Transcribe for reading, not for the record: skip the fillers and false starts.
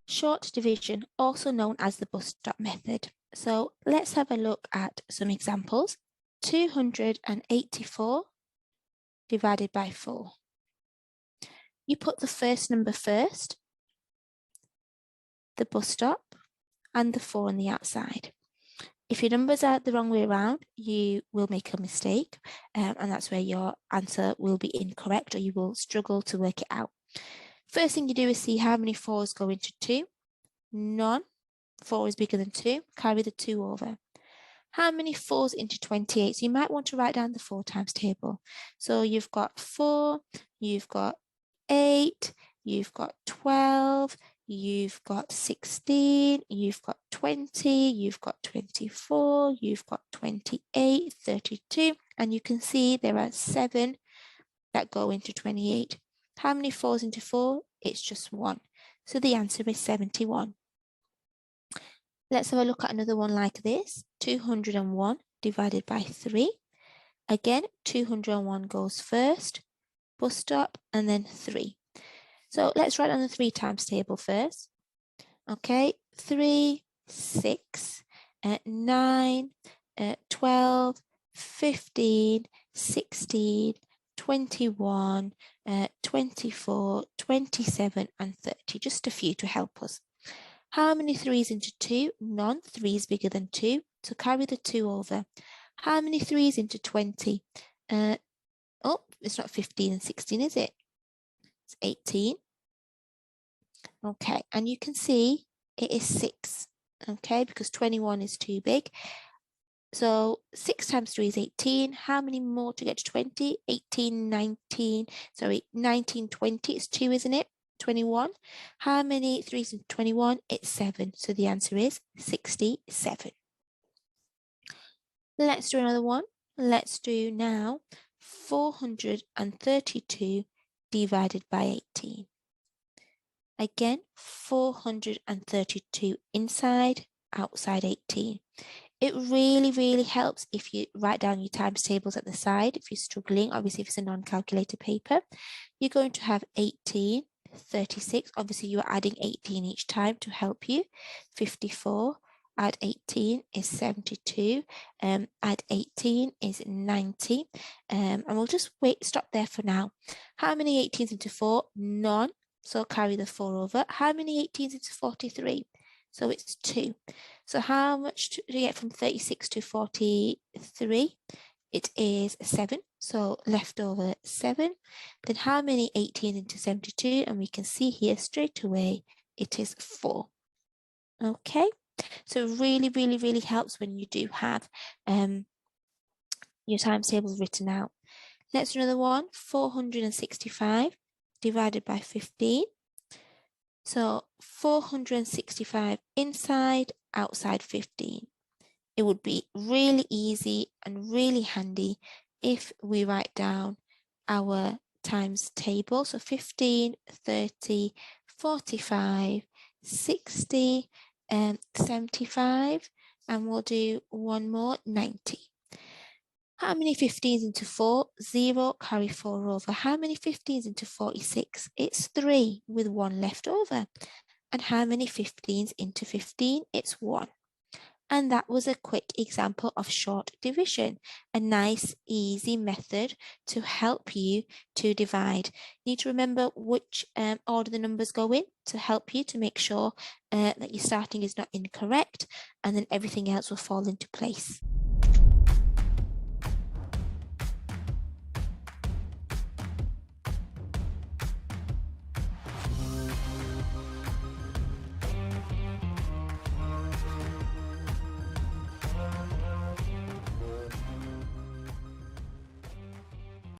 Short division, also known as the bus stop method. So let's have a look at some examples. 284 divided by 4. You put the first number first, the bus stop, and the 4 on the outside. If your numbers are the wrong way around, you will make a mistake, and that's where your answer will be incorrect, or you will struggle to work it out. First thing you do is see how many 4s go into 2. None. 4 is bigger than 2. Carry the 2 over. How many 4s into 28? So you might want to write down the 4 times table. So you've got 4, you've got 8, you've got 12, you've got 16, you've got 20, you've got 24, you've got 28, 32, and you can see there are 7 that go into 28. How many 4s into 4? It's just 1. So the answer is 71. Let's have a look at another one like this. 201 divided by 3. Again, 201 goes first, bus stop, and then 3. So let's write on the 3 times table first. Okay, 3, 6, 9, 12, 15, 16, 21, 24, 27, and 30. Just a few to help us. How many 3s into 2? None. 3 is bigger than 2. So carry the 2 over. How many 3s into 20? Oh, it's not 15 and 16, is it? It's 18. Okay, and you can see it is 6. Okay, because 21 is too big. So 6 times 3 is 18. How many more to get to 20? 18, 19, sorry, 19, 20. It's 2, isn't it? 21. How many 3s in 21? It's 7. So the answer is 67. Let's do another one. Let's do now 432 divided by 18. Again, 432 inside, outside 18. It really helps if you write down your times tables at the side. If you're struggling, obviously if it's a non-calculator paper, you're going to have 18, 36. Obviously you're adding 18 each time to help you. 54, add 18 is 72. Add 18 is 90. And we'll just stop there for now. How many 18s into 4? None. So carry the 4 over. How many 18s into 43? So it's 2. So how much do you get from 36 to 43? It is 7. So left over 7. Then how many 18 into 72? And we can see here straight away, it is 4. Okay. So it really helps when you do have your times tables written out. Let's do another one. 465 divided by 15. So 465 inside, outside 15. It would be really easy and really handy if we write down our times table. So 15, 30, 45, 60, 75, and we'll do one more, 90. How many 15s into 4? 0, carry 4 over. How many 15s into 46? It's 3 with 1 left over. And how many 15s into 15? It's 1. And that was a quick example of short division, a nice, easy method to help you to divide. You need to remember which order the numbers go in to help you to make sure that your starting is not incorrect, and then everything else will fall into place.